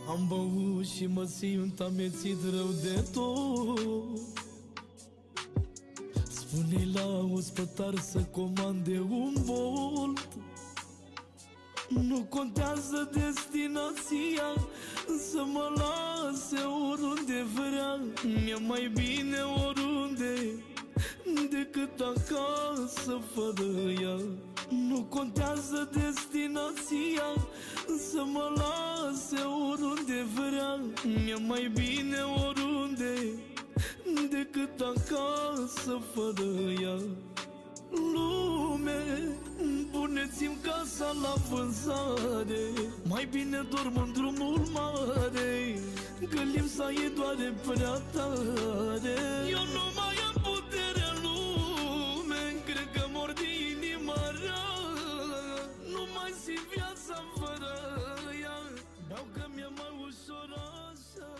Am băut și mă simt amețit rău de tot. Spune-i la ospătar să comande un Bolt. Nu contează destinația, să mă lase oriunde vrea. Mi-e mai bine oriunde decât acasă fără ea. Nu contează destinația, să mă lase oriunde vrea. Mi-e mai bine oriunde decât acasă fără ea. Lume, puneți-mi casa la vânzare, mai bine dorm în drumul mare, că lipsa e doare prea tare. Eu nu mai am putere în lume, cred că mor de inima rea. Nu mai simt viața fără ea, beau că mi-e mai ușor așa.